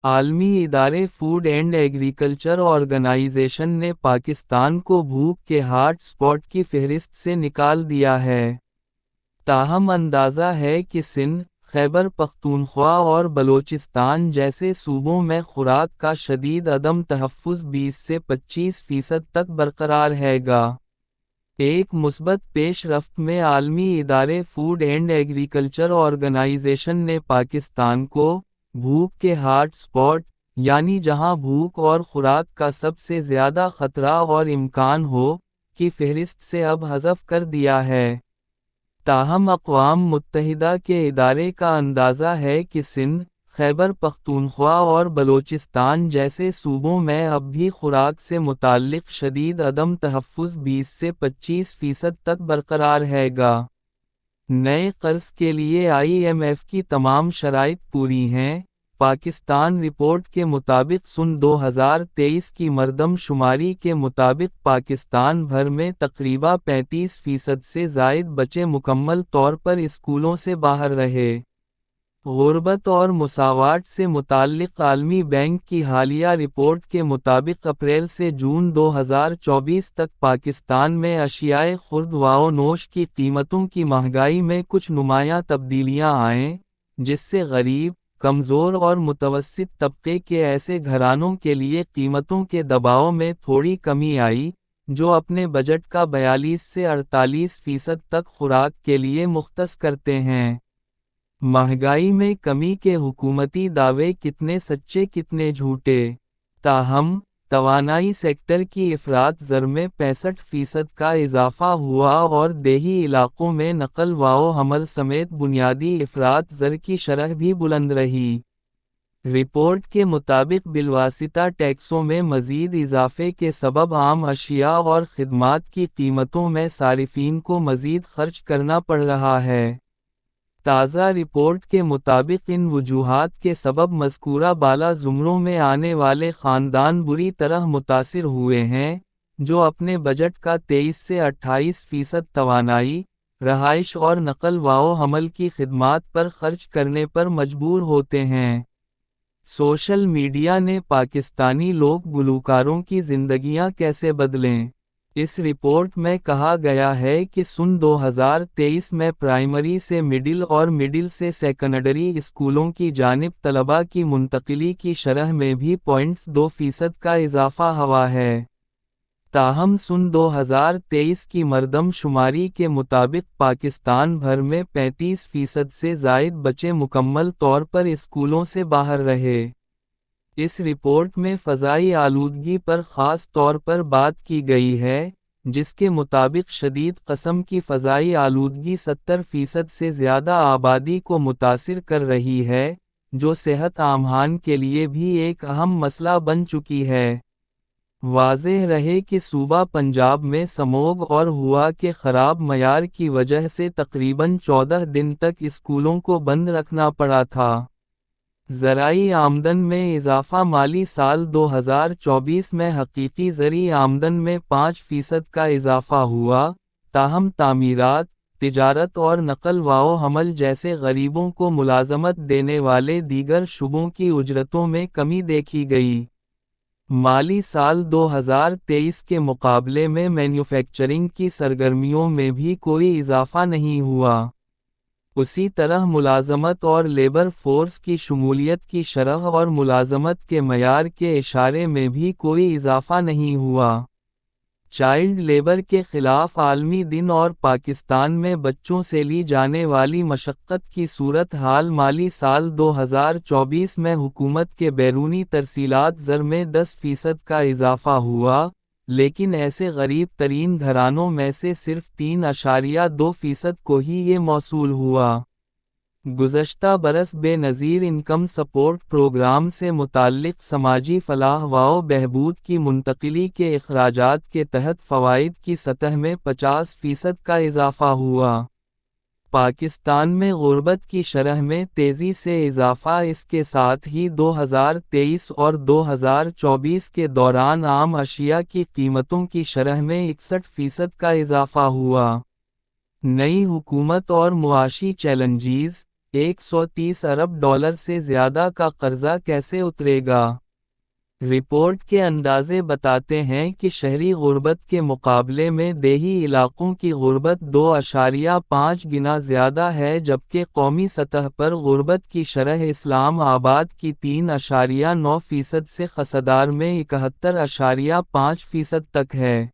عالمی ادارے food and agriculture organization نے پاکستان کو بھوک کے ہاٹ سپاٹ کی فہرست سے نکال دیا ہے۔ تاہم اندازہ ہے کہ سندھ، خیبر پختونخوا اور بلوچستان جیسے صوبوں میں خوراک کا شدید عدم تحفظ 20 سے 25% تک برقرار ہے گا۔ ایک مثبت پیش رفت میں عالمی ادارے فوڈ اینڈ ایگریکلچر آرگنائزیشن نے پاکستان کو بھوک کے ہاٹ سپاٹ، یعنی جہاں بھوک اور خوراک کا سب سے زیادہ خطرہ اور امکان ہو، کی فہرست سے اب حذف کر دیا ہے۔ تاہم اقوام متحدہ کے ادارے کا اندازہ ہے کہ سندھ، خیبر پختونخوا اور بلوچستان جیسے صوبوں میں اب بھی خوراک سے متعلق شدید عدم تحفظ 20 سے 25% تک برقرار ہے گا۔ نئے قرض کے لیے IMF کی تمام شرائط پوری ہیں۔ پاکستان رپورٹ کے مطابق سن 2023 کی مردم شماری کے مطابق پاکستان بھر میں تقریباً 35% سے زائد بچے مکمل طور پر اسکولوں سے باہر رہے۔ غربت اور مساوات سے متعلق عالمی بینک کی حالیہ رپورٹ کے مطابق اپریل سے جون 2024 تک پاکستان میں اشیائے خورد و نوش کی قیمتوں کی مہنگائی میں کچھ نمایاں تبدیلیاں آئیں، جس سے غریب، کمزور اور متوسط طبقے کے ایسے گھرانوں کے لیے قیمتوں کے دباؤ میں تھوڑی کمی آئی، جو اپنے بجٹ کا 42 سے 48% تک خوراک کے لیے مختص کرتے ہیں۔ مہنگائی میں کمی کے حکومتی دعوے کتنے سچے کتنے جھوٹے؟ تاہم، توانائی سیکٹر کی افراط زر میں 65% کا اضافہ ہوا اور دیہی علاقوں میں نقل و حمل سمیت بنیادی افراط زر کی شرح بھی بلند رہی۔ رپورٹ کے مطابق بالواسطہ ٹیکسوں میں مزید اضافے کے سبب عام اشیاء اور خدمات کی قیمتوں میں صارفین کو مزید خرچ کرنا پڑ رہا ہے۔ تازہ رپورٹ کے مطابق ان وجوہات کے سبب مذکورہ بالا زمروں میں آنے والے خاندان بری طرح متاثر ہوئے ہیں، جو اپنے بجٹ کا 23 سے 28% توانائی، رہائش اور نقل و حمل کی خدمات پر خرچ کرنے پر مجبور ہوتے ہیں۔ سوشل میڈیا نے پاکستانی لوک گلوکاروں کی زندگیاں کیسے بدلیں؟ اس رپورٹ میں کہا گیا ہے کہ سن 2023 میں پرائمری سے مڈل اور مڈل سے سیکنڈری اسکولوں کی جانب طلباء کی منتقلی کی شرح میں بھی 0.2% کا اضافہ ہوا ہے۔ تاہم سن 2023 کی مردم شماری کے مطابق پاکستان بھر میں 35% سے زائد بچے مکمل طور پر اسکولوں سے باہر رہے۔ اس رپورٹ میں فضائی آلودگی پر خاص طور پر بات کی گئی ہے، جس کے مطابق شدید قسم کی فضائی آلودگی 70% سے زیادہ آبادی کو متاثر کر رہی ہے، جو صحت عامہ کے لیے بھی ایک اہم مسئلہ بن چکی ہے۔ واضح رہے کہ صوبہ پنجاب میں سموگ اور ہوا کے خراب معیار کی وجہ سے تقریباً 14 دن تک اسکولوں کو بند رکھنا پڑا تھا۔ زرعی آمدن میں اضافہ مالی سال 2024 میں حقیقی زرعی آمدن میں 5% کا اضافہ ہوا، تاہم تعمیرات، تجارت اور نقل و حمل جیسے غریبوں کو ملازمت دینے والے دیگر شعبوں کی اجرتوں میں کمی دیکھی گئی۔ مالی سال 2023 کے مقابلے میں مینوفیکچرنگ کی سرگرمیوں میں بھی کوئی اضافہ نہیں ہوا۔ اسی طرح ملازمت اور لیبر فورس کی شمولیت کی شرح اور ملازمت کے معیار کے اشارے میں بھی کوئی اضافہ نہیں ہوا۔ چائلڈ لیبر کے خلاف عالمی دن اور پاکستان میں بچوں سے لی جانے والی مشقت کی صورتحال مالی سال 2024 میں حکومت کے بیرونی ترسیلات زر میں 10% کا اضافہ ہوا، لیکن ایسے غریب ترین گھرانوں میں سے صرف 3.2% کو ہی یہ موصول ہوا۔ گزشتہ برس بے نظیر انکم سپورٹ پروگرام سے متعلق سماجی فلاح و بہبود کی منتقلی کے اخراجات کے تحت فوائد کی سطح میں 50% کا اضافہ ہوا۔ پاکستان میں غربت کی شرح میں تیزی سے اضافہ، اس کے ساتھ ہی 2023 اور 2024 کے دوران عام اشیاء کی قیمتوں کی شرح میں 61% کا اضافہ ہوا۔ نئی حکومت اور معاشی چیلنجز۔ 130 ارب ڈالر سے زیادہ کا قرضہ کیسے اترے گا؟ رپورٹ کے اندازے بتاتے ہیں کہ شہری غربت کے مقابلے میں دیہی علاقوں کی غربت 2.5 گنا زیادہ ہے، جبکہ قومی سطح پر غربت کی شرح اسلام آباد کی 3.9% سے قصدار میں 71.5% تک ہے۔